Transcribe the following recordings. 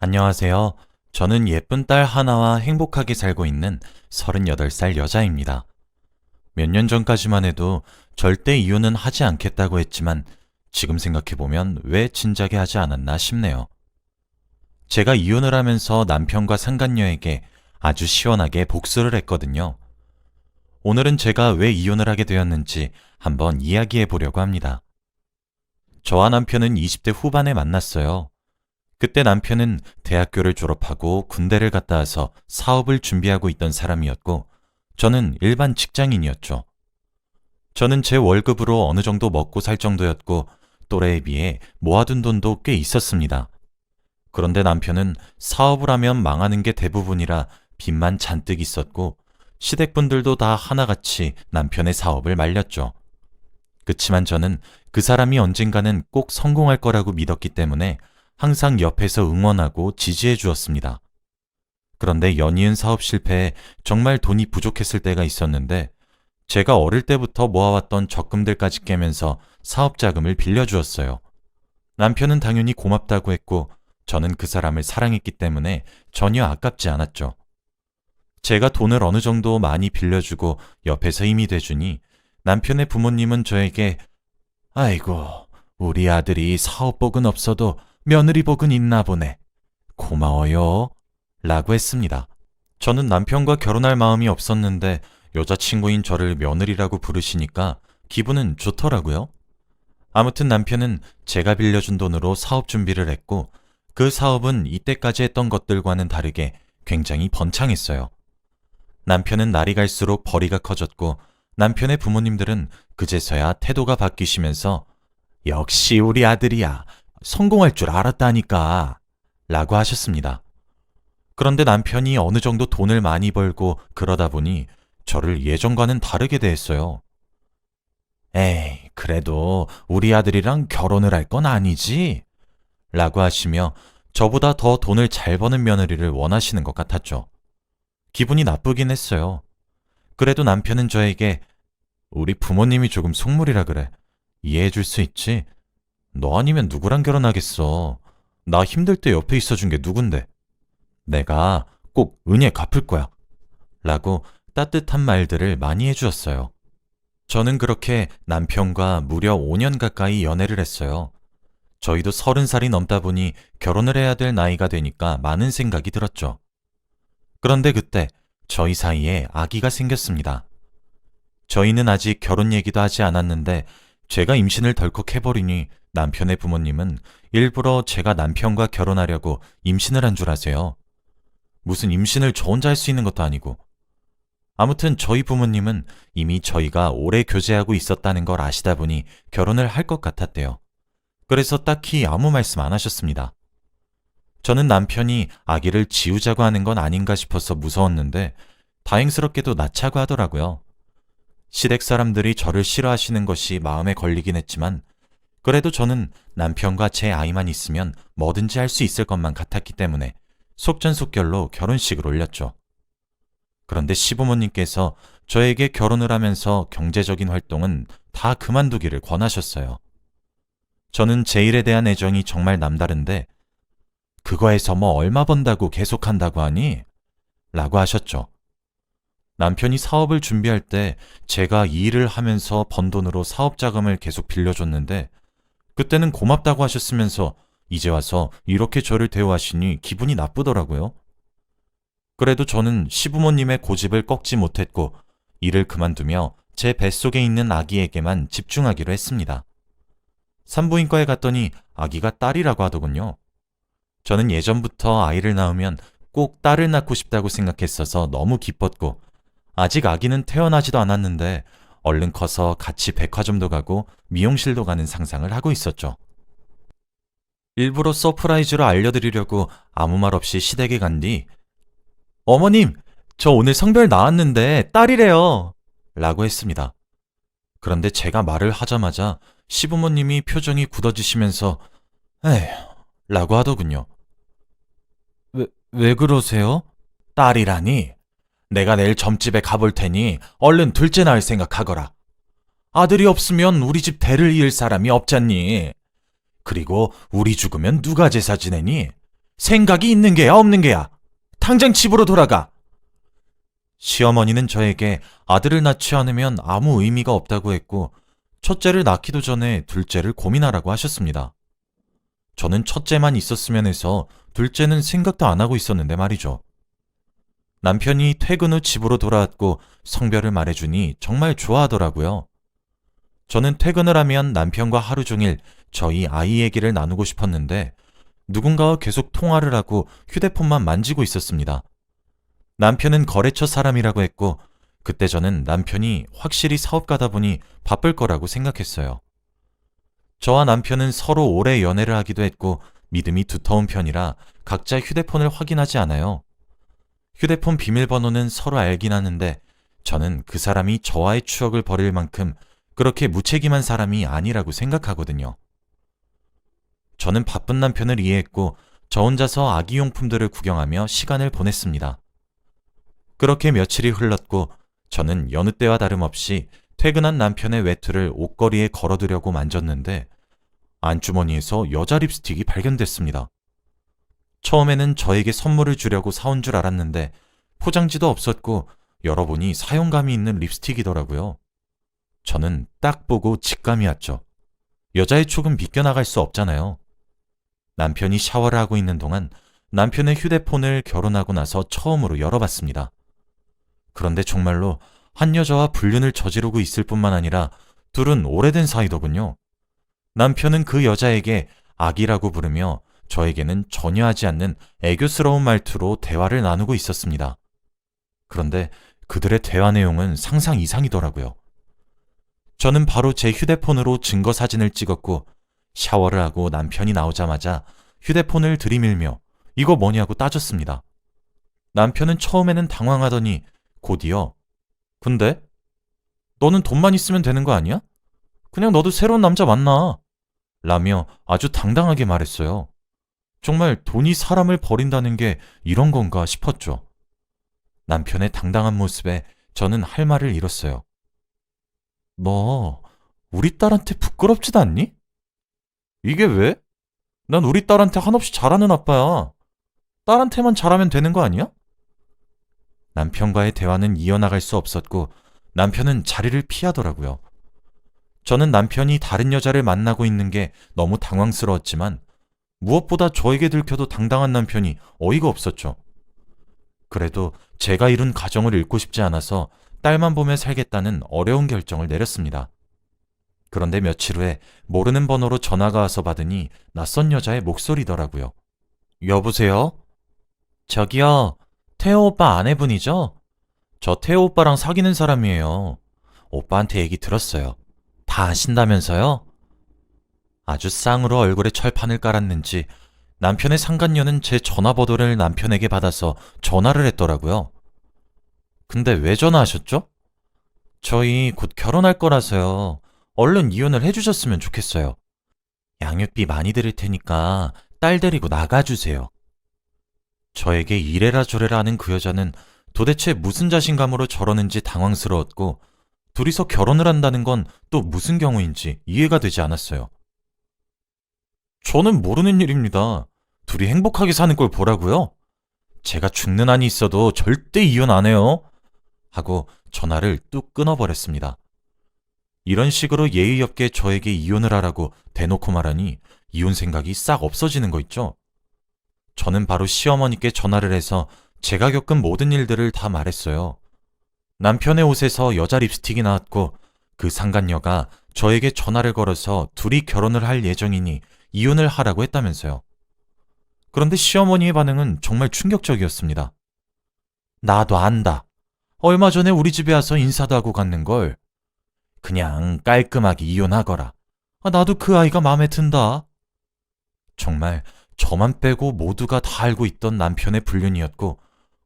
안녕하세요. 저는 예쁜 딸 하나와 행복하게 살고 있는 38살 여자입니다. 몇 년 전까지만 해도 절대 이혼은 하지 않겠다고 했지만 지금 생각해보면 왜 진작에 하지 않았나 싶네요. 제가 이혼을 하면서 남편과 상간녀에게 아주 시원하게 복수를 했거든요. 오늘은 제가 왜 이혼을 하게 되었는지 한번 이야기해 보려고 합니다. 저와 남편은 20대 후반에 만났어요. 그때 남편은 대학교를 졸업하고 군대를 갔다 와서 사업을 준비하고 있던 사람이었고, 저는 일반 직장인이었죠. 저는 제 월급으로 어느 정도 먹고 살 정도였고, 또래에 비해 모아둔 돈도 꽤 있었습니다. 그런데 남편은 사업을 하면 망하는 게 대부분이라 빚만 잔뜩 있었고, 시댁분들도 다 하나같이 남편의 사업을 말렸죠. 그치만 저는 그 사람이 언젠가는 꼭 성공할 거라고 믿었기 때문에 항상 옆에서 응원하고 지지해 주었습니다. 그런데 연이은 사업 실패에 정말 돈이 부족했을 때가 있었는데 제가 어릴 때부터 모아왔던 적금들까지 깨면서 사업 자금을 빌려주었어요. 남편은 당연히 고맙다고 했고 저는 그 사람을 사랑했기 때문에 전혀 아깝지 않았죠. 제가 돈을 어느 정도 많이 빌려주고 옆에서 힘이 돼주니 남편의 부모님은 저에게 아이고, 우리 아들이 사업복은 없어도 며느리복은 있나 보네. 고마워요. 라고 했습니다. 저는 남편과 결혼할 마음이 없었는데 여자친구인 저를 며느리라고 부르시니까 기분은 좋더라고요. 아무튼 남편은 제가 빌려준 돈으로 사업 준비를 했고 그 사업은 이때까지 했던 것들과는 다르게 굉장히 번창했어요. 남편은 날이 갈수록 벌이가 커졌고 남편의 부모님들은 그제서야 태도가 바뀌시면서 역시 우리 아들이야. 성공할 줄 알았다니까. 라고 하셨습니다. 그런데 남편이 어느 정도 돈을 많이 벌고 그러다 보니 저를 예전과는 다르게 대했어요. 에이, 그래도 우리 아들이랑 결혼을 할 건 아니지? 라고 하시며 저보다 더 돈을 잘 버는 며느리를 원하시는 것 같았죠. 기분이 나쁘긴 했어요. 그래도 남편은 저에게 우리 부모님이 조금 속물이라 그래. 이해해 줄 수 있지? 너 아니면 누구랑 결혼하겠어. 나 힘들 때 옆에 있어준 게 누군데. 내가 꼭 은혜 갚을 거야. 라고 따뜻한 말들을 많이 해주었어요. 저는 그렇게 남편과 무려 5년 가까이 연애를 했어요. 저희도 30살이 넘다 보니 결혼을 해야 될 나이가 되니까 많은 생각이 들었죠. 그런데 그때 저희 사이에 아기가 생겼습니다. 저희는 아직 결혼 얘기도 하지 않았는데 제가 임신을 덜컥 해버리니 남편의 부모님은 일부러 제가 남편과 결혼하려고 임신을 한 줄 아세요. 무슨 임신을 저 혼자 할 수 있는 것도 아니고. 아무튼 저희 부모님은 이미 저희가 오래 교제하고 있었다는 걸 아시다 보니 결혼을 할 것 같았대요. 그래서 딱히 아무 말씀 안 하셨습니다. 저는 남편이 아기를 지우자고 하는 건 아닌가 싶어서 무서웠는데 다행스럽게도 낳자고 하더라고요. 시댁 사람들이 저를 싫어하시는 것이 마음에 걸리긴 했지만 그래도 저는 남편과 제 아이만 있으면 뭐든지 할 수 있을 것만 같았기 때문에 속전속결로 결혼식을 올렸죠. 그런데 시부모님께서 저에게 결혼을 하면서 경제적인 활동은 다 그만두기를 권하셨어요. 저는 제 일에 대한 애정이 정말 남다른데 그거에서 뭐 얼마 번다고 계속한다고 하니? 라고 하셨죠. 남편이 사업을 준비할 때 제가 이 일을 하면서 번 돈으로 사업 자금을 계속 빌려줬는데 그때는 고맙다고 하셨으면서 이제 와서 이렇게 저를 대우하시니 기분이 나쁘더라고요. 그래도 저는 시부모님의 고집을 꺾지 못했고 일을 그만두며 제 뱃속에 있는 아기에게만 집중하기로 했습니다. 산부인과에 갔더니 아기가 딸이라고 하더군요. 저는 예전부터 아이를 낳으면 꼭 딸을 낳고 싶다고 생각했어서 너무 기뻤고 아직 아기는 태어나지도 않았는데 얼른 커서 같이 백화점도 가고 미용실도 가는 상상을 하고 있었죠. 일부러 서프라이즈로 알려드리려고 아무 말 없이 시댁에 간 뒤 어머님, 저 오늘 성별 나왔는데 딸이래요. 라고 했습니다. 그런데 제가 말을 하자마자 시부모님이 표정이 굳어지시면서 에휴, 라고 하더군요. 왜 그러세요? 딸이라니? 내가 내일 점집에 가볼 테니 얼른 둘째 낳을 생각하거라. 아들이 없으면 우리 집 대를 이을 사람이 없잖니. 그리고 우리 죽으면 누가 제사 지내니? 생각이 있는 게야, 없는 게야? 당장 집으로 돌아가! 시어머니는 저에게 아들을 낳지 않으면 아무 의미가 없다고 했고, 첫째를 낳기도 전에 둘째를 고민하라고 하셨습니다. 저는 첫째만 있었으면 해서 둘째는 생각도 안 하고 있었는데 말이죠. 남편이 퇴근 후 집으로 돌아왔고 성별을 말해주니 정말 좋아하더라고요. 저는 퇴근을 하면 남편과 하루 종일 저희 아이 얘기를 나누고 싶었는데 누군가와 계속 통화를 하고 휴대폰만 만지고 있었습니다. 남편은 거래처 사람이라고 했고 그때 저는 남편이 확실히 사업가다 보니 바쁠 거라고 생각했어요. 저와 남편은 서로 오래 연애를 하기도 했고 믿음이 두터운 편이라 각자 휴대폰을 확인하지 않아요. 휴대폰 비밀번호는 서로 알긴 하는데 저는 그 사람이 저와의 추억을 버릴 만큼 그렇게 무책임한 사람이 아니라고 생각하거든요. 저는 바쁜 남편을 이해했고 저 혼자서 아기용품들을 구경하며 시간을 보냈습니다. 그렇게 며칠이 흘렀고 저는 여느 때와 다름없이 퇴근한 남편의 외투를 옷걸이에 걸어두려고 만졌는데 안주머니에서 여자 립스틱이 발견됐습니다. 처음에는 저에게 선물을 주려고 사온 줄 알았는데 포장지도 없었고 열어보니 사용감이 있는 립스틱이더라고요. 저는 딱 보고 직감이 왔죠. 여자의 촉은 비껴나갈 수 없잖아요. 남편이 샤워를 하고 있는 동안 남편의 휴대폰을 결혼하고 나서 처음으로 열어봤습니다. 그런데 정말로 한 여자와 불륜을 저지르고 있을 뿐만 아니라 둘은 오래된 사이더군요. 남편은 그 여자에게 아기라고 부르며 저에게는 전혀 하지 않는 애교스러운 말투로 대화를 나누고 있었습니다. 그런데 그들의 대화 내용은 상상 이상이더라고요. 저는 바로 제 휴대폰으로 증거 사진을 찍었고 샤워를 하고 남편이 나오자마자 휴대폰을 들이밀며 이거 뭐냐고 따졌습니다. 남편은 처음에는 당황하더니 곧이어 근데? 너는 돈만 있으면 되는 거 아니야? 그냥 너도 새로운 남자 만나. 라며 아주 당당하게 말했어요. 정말 돈이 사람을 버린다는 게 이런 건가 싶었죠. 남편의 당당한 모습에 저는 할 말을 잃었어요. 너 우리 딸한테 부끄럽지도 않니? 이게 왜? 난 우리 딸한테 한없이 잘하는 아빠야. 딸한테만 잘하면 되는 거 아니야? 남편과의 대화는 이어나갈 수 없었고 남편은 자리를 피하더라고요. 저는 남편이 다른 여자를 만나고 있는 게 너무 당황스러웠지만 무엇보다 저에게 들켜도 당당한 남편이 어이가 없었죠. 그래도 제가 이룬 가정을 잃고 싶지 않아서 딸만 보며 살겠다는 어려운 결정을 내렸습니다. 그런데 며칠 후에 모르는 번호로 전화가 와서 받으니 낯선 여자의 목소리더라고요. 여보세요? 저기요, 태호 오빠 아내분이죠? 저 태호 오빠랑 사귀는 사람이에요. 오빠한테 얘기 들었어요. 다 아신다면서요? 아주 쌍으로 얼굴에 철판을 깔았는지 남편의 상간녀는 제 전화번호를 남편에게 받아서 전화를 했더라고요. 근데 왜 전화하셨죠? 저희 곧 결혼할 거라서요. 얼른 이혼을 해주셨으면 좋겠어요. 양육비 많이 드릴 테니까 딸 데리고 나가주세요. 저에게 이래라 저래라 하는 그 여자는 도대체 무슨 자신감으로 저러는지 당황스러웠고 둘이서 결혼을 한다는 건 또 무슨 경우인지 이해가 되지 않았어요. 저는 모르는 일입니다. 둘이 행복하게 사는 걸 보라고요? 제가 죽는 한이 있어도 절대 이혼 안 해요. 하고 전화를 뚝 끊어버렸습니다. 이런 식으로 예의 없게 저에게 이혼을 하라고 대놓고 말하니 이혼 생각이 싹 없어지는 거 있죠? 저는 바로 시어머니께 전화를 해서 제가 겪은 모든 일들을 다 말했어요. 남편의 옷에서 여자 립스틱이 나왔고 그 상간녀가 저에게 전화를 걸어서 둘이 결혼을 할 예정이니 이혼을 하라고 했다면서요. 그런데 시어머니의 반응은 정말 충격적이었습니다. 나도 안다. 얼마 전에 우리 집에 와서 인사도 하고 갔는걸. 그냥 깔끔하게 이혼하거라. 나도 그 아이가 마음에 든다. 정말 저만 빼고 모두가 다 알고 있던 남편의 불륜이었고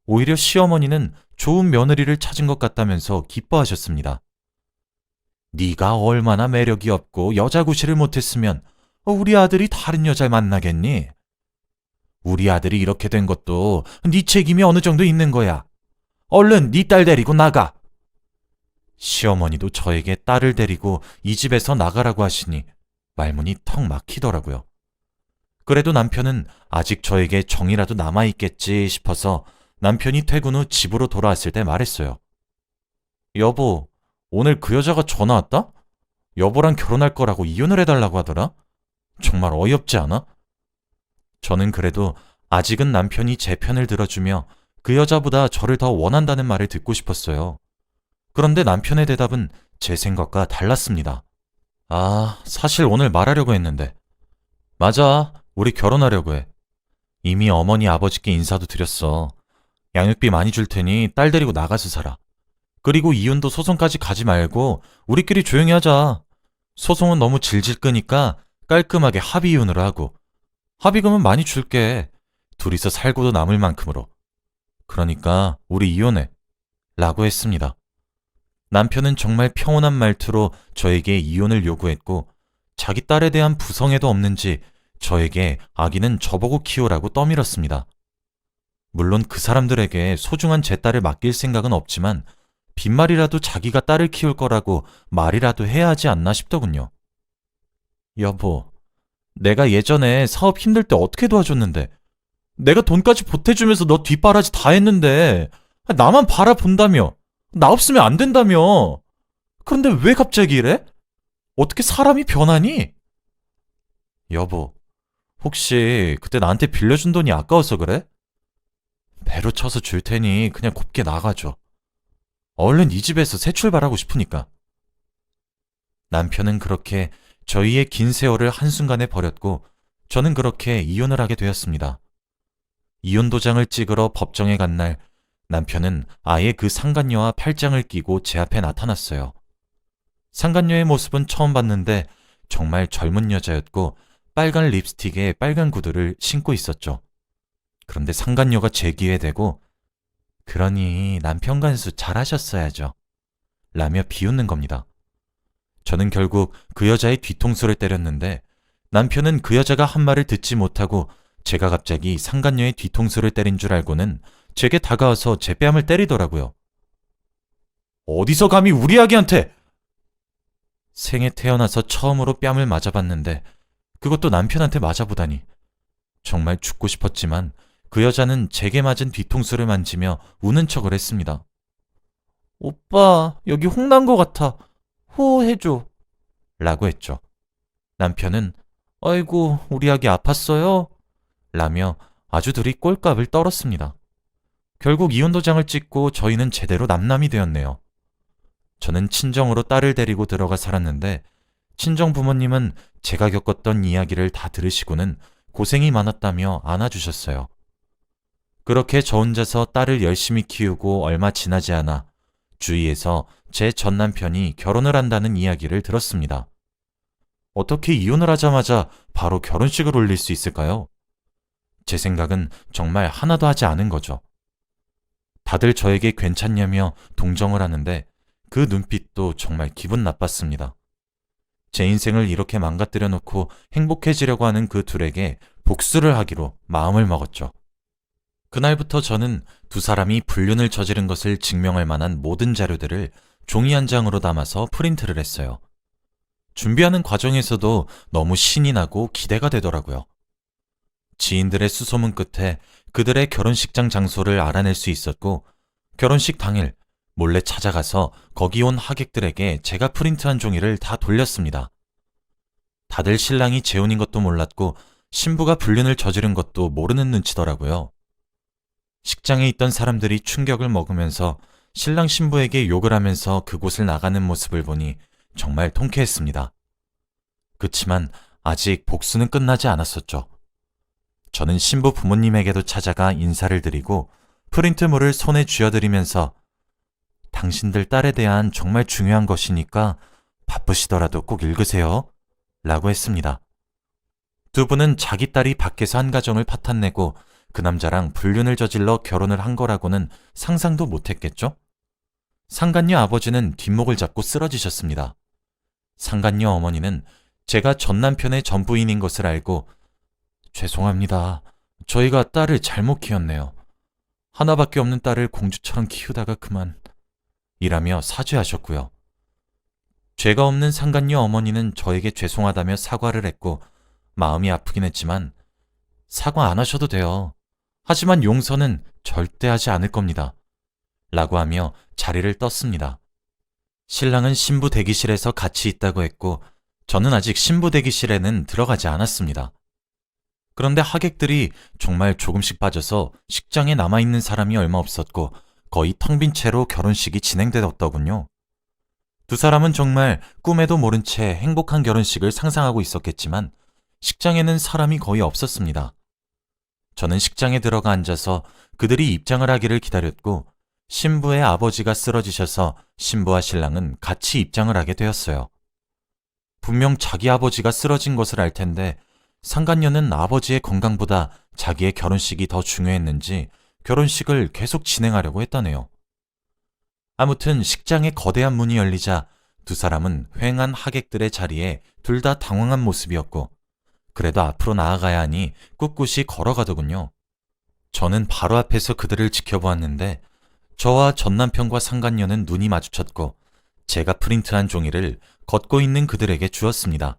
오히려 시어머니는 좋은 며느리를 찾은 것 같다면서 기뻐하셨습니다. 네가 얼마나 매력이 없고 여자 구실을 못했으면 우리 아들이 다른 여자를 만나겠니? 우리 아들이 이렇게 된 것도 네 책임이 어느 정도 있는 거야. 얼른 네 딸 데리고 나가. 시어머니도 저에게 딸을 데리고 이 집에서 나가라고 하시니 말문이 턱 막히더라고요. 그래도 남편은 아직 저에게 정이라도 남아있겠지 싶어서 남편이 퇴근 후 집으로 돌아왔을 때 말했어요. 여보, 오늘 그 여자가 전화 왔다? 여보랑 결혼할 거라고 이혼을 해달라고 하더라? 정말 어이없지 않아? 저는 그래도 아직은 남편이 제 편을 들어주며 그 여자보다 저를 더 원한다는 말을 듣고 싶었어요. 그런데 남편의 대답은 제 생각과 달랐습니다. 아, 사실 오늘 말하려고 했는데. 맞아, 우리 결혼하려고 해. 이미 어머니 아버지께 인사도 드렸어. 양육비 많이 줄 테니 딸 데리고 나가서 살아. 그리고 이혼도 소송까지 가지 말고 우리끼리 조용히 하자. 소송은 너무 질질 끄니까 깔끔하게 합의 이혼으로 하고. 합의금은 많이 줄게. 둘이서 살고도 남을 만큼으로. 그러니까 우리 이혼해. 라고 했습니다. 남편은 정말 평온한 말투로 저에게 이혼을 요구했고 자기 딸에 대한 부성애도 없는지 저에게 아기는 저보고 키우라고 떠밀었습니다. 물론 그 사람들에게 소중한 제 딸을 맡길 생각은 없지만 빈말이라도 자기가 딸을 키울 거라고 말이라도 해야 하지 않나 싶더군요. 여보, 내가 예전에 사업 힘들 때 어떻게 도와줬는데 내가 돈까지 보태주면서 너 뒷바라지 다 했는데 나만 바라본다며 나 없으면 안 된다며 그런데 왜 갑자기 이래? 어떻게 사람이 변하니? 여보, 혹시 그때 나한테 빌려준 돈이 아까워서 그래? 배로 쳐서 줄 테니 그냥 곱게 나가줘. 얼른 이 집에서 새 출발하고 싶으니까. 남편은 그렇게 저희의 긴 세월을 한순간에 버렸고 저는 그렇게 이혼을 하게 되었습니다. 이혼 도장을 찍으러 법정에 간 날 남편은 아예 그 상간녀와 팔짱을 끼고 제 앞에 나타났어요. 상간녀의 모습은 처음 봤는데 정말 젊은 여자였고 빨간 립스틱에 빨간 구두를 신고 있었죠. 그런데 상간녀가 제 귀에 대고 그러니 남편 간수 잘하셨어야죠. 라며 비웃는 겁니다. 저는 결국 그 여자의 뒤통수를 때렸는데 남편은 그 여자가 한 말을 듣지 못하고 제가 갑자기 상간녀의 뒤통수를 때린 줄 알고는 제게 다가와서 제 뺨을 때리더라고요. 어디서 감히 우리 아기한테! 생에 태어나서 처음으로 뺨을 맞아봤는데 그것도 남편한테 맞아보다니. 정말 죽고 싶었지만 그 여자는 제게 맞은 뒤통수를 만지며 우는 척을 했습니다. 오빠, 여기 홍난 것 같아. 호호해줘. 라고 했죠. 남편은 아이고, 우리 아기 아팠어요? 라며 아주 둘이 꼴값을 떨었습니다. 결국 이혼도장을 찍고 저희는 제대로 남남이 되었네요. 저는 친정으로 딸을 데리고 들어가 살았는데 친정 부모님은 제가 겪었던 이야기를 다 들으시고는 고생이 많았다며 안아주셨어요. 그렇게 저 혼자서 딸을 열심히 키우고 얼마 지나지 않아 주위에서 제 전 남편이 결혼을 한다는 이야기를 들었습니다. 어떻게 이혼을 하자마자 바로 결혼식을 올릴 수 있을까요? 제 생각은 정말 하나도 하지 않은 거죠. 다들 저에게 괜찮냐며 동정을 하는데 그 눈빛도 정말 기분 나빴습니다. 제 인생을 이렇게 망가뜨려 놓고 행복해지려고 하는 그 둘에게 복수를 하기로 마음을 먹었죠. 그날부터 저는 두 사람이 불륜을 저지른 것을 증명할 만한 모든 자료들을 종이 한 장으로 담아서 프린트를 했어요. 준비하는 과정에서도 너무 신이 나고 기대가 되더라고요. 지인들의 수소문 끝에 그들의 결혼식장 장소를 알아낼 수 있었고 결혼식 당일 몰래 찾아가서 거기 온 하객들에게 제가 프린트한 종이를 다 돌렸습니다. 다들 신랑이 재혼인 것도 몰랐고 신부가 불륜을 저지른 것도 모르는 눈치더라고요. 식장에 있던 사람들이 충격을 먹으면서 신랑 신부에게 욕을 하면서 그곳을 나가는 모습을 보니 정말 통쾌했습니다. 그치만 아직 복수는 끝나지 않았었죠. 저는 신부 부모님에게도 찾아가 인사를 드리고 프린트물을 손에 쥐어드리면서 당신들 딸에 대한 정말 중요한 것이니까 바쁘시더라도 꼭 읽으세요. 라고 했습니다. 두 분은 자기 딸이 밖에서 한 가정을 파탄내고 그 남자랑 불륜을 저질러 결혼을 한 거라고는 상상도 못했겠죠? 상간녀 아버지는 뒷목을 잡고 쓰러지셨습니다. 상간녀 어머니는 제가 전 남편의 전부인인 것을 알고 죄송합니다. 저희가 딸을 잘못 키웠네요. 하나밖에 없는 딸을 공주처럼 키우다가 그만 이라며 사죄하셨고요. 죄가 없는 상간녀 어머니는 저에게 죄송하다며 사과를 했고 마음이 아프긴 했지만 사과 안 하셔도 돼요. 하지만 용서는 절대 하지 않을 겁니다. 라고 하며 자리를 떴습니다. 신랑은 신부 대기실에서 같이 있다고 했고, 저는 아직 신부 대기실에는 들어가지 않았습니다. 그런데 하객들이 정말 조금씩 빠져서 식장에 남아있는 사람이 얼마 없었고, 거의 텅 빈 채로 결혼식이 진행되었더군요. 두 사람은 정말 꿈에도 모른 채 행복한 결혼식을 상상하고 있었겠지만, 식장에는 사람이 거의 없었습니다. 저는 식장에 들어가 앉아서 그들이 입장을 하기를 기다렸고, 신부의 아버지가 쓰러지셔서 신부와 신랑은 같이 입장을 하게 되었어요. 분명 자기 아버지가 쓰러진 것을 알 텐데 상간녀는 아버지의 건강보다 자기의 결혼식이 더 중요했는지 결혼식을 계속 진행하려고 했다네요. 아무튼 식장의 거대한 문이 열리자 두 사람은 휑한 하객들의 자리에 둘 다 당황한 모습이었고, 그래도 앞으로 나아가야 하니 꿋꿋이 걸어가더군요. 저는 바로 앞에서 그들을 지켜보았는데 저와 전남편과 상간녀는 눈이 마주쳤고, 제가 프린트한 종이를 걷고 있는 그들에게 주었습니다.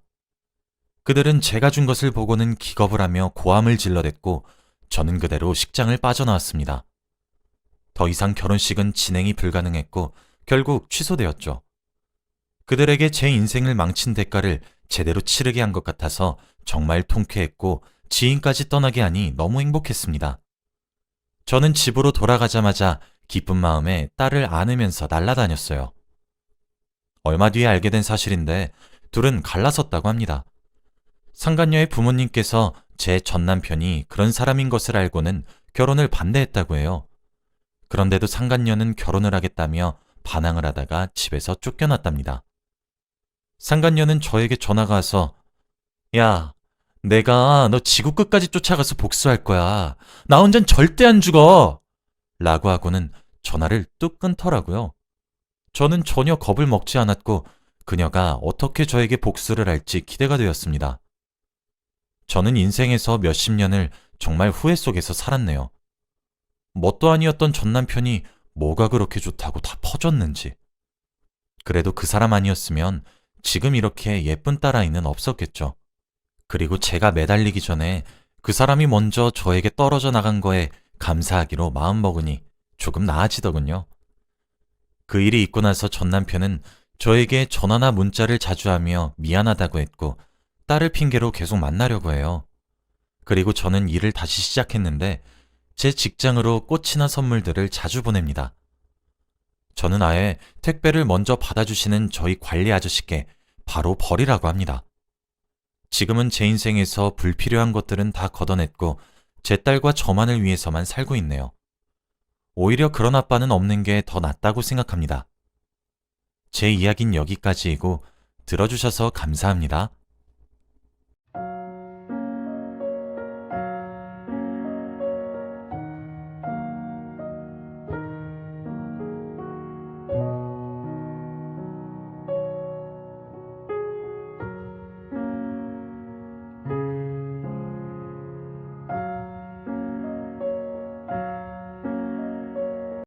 그들은 제가 준 것을 보고는 기겁을 하며 고함을 질러댔고, 저는 그대로 식장을 빠져나왔습니다. 더 이상 결혼식은 진행이 불가능했고 결국 취소되었죠. 그들에게 제 인생을 망친 대가를 제대로 치르게 한 것 같아서 정말 통쾌했고, 지인까지 떠나게 하니 너무 행복했습니다. 저는 집으로 돌아가자마자 기쁜 마음에 딸을 안으면서 날아다녔어요. 얼마 뒤에 알게 된 사실인데 둘은 갈라섰다고 합니다. 상간녀의 부모님께서 제 전남편이 그런 사람인 것을 알고는 결혼을 반대했다고 해요. 그런데도 상간녀는 결혼을 하겠다며 반항을 하다가 집에서 쫓겨났답니다. 상간녀는 저에게 전화가 와서 야, 내가 너 지구 끝까지 쫓아가서 복수할 거야. 나 혼잔 절대 안 죽어. 라고 하고는 전화를 뚝 끊더라고요. 저는 전혀 겁을 먹지 않았고 그녀가 어떻게 저에게 복수를 할지 기대가 되었습니다. 저는 인생에서 몇십 년을 정말 후회 속에서 살았네요. 뭣도 아니었던 전 남편이 뭐가 그렇게 좋다고 다 퍼졌는지. 그래도 그 사람 아니었으면 지금 이렇게 예쁜 딸아이는 없었겠죠. 그리고 제가 매달리기 전에 그 사람이 먼저 저에게 떨어져 나간 거에 감사하기로 마음먹으니 조금 나아지더군요. 그 일이 있고 나서 전 남편은 저에게 전화나 문자를 자주 하며 미안하다고 했고, 딸을 핑계로 계속 만나려고 해요. 그리고 저는 일을 다시 시작했는데 제 직장으로 꽃이나 선물들을 자주 보냅니다. 저는 아예 택배를 먼저 받아주시는 저희 관리 아저씨께 바로 버리라고 합니다. 지금은 제 인생에서 불필요한 것들은 다 걷어냈고 제 딸과 저만을 위해서만 살고 있네요. 오히려 그런 아빠는 없는 게 더 낫다고 생각합니다. 제 이야기는 여기까지이고 들어주셔서 감사합니다.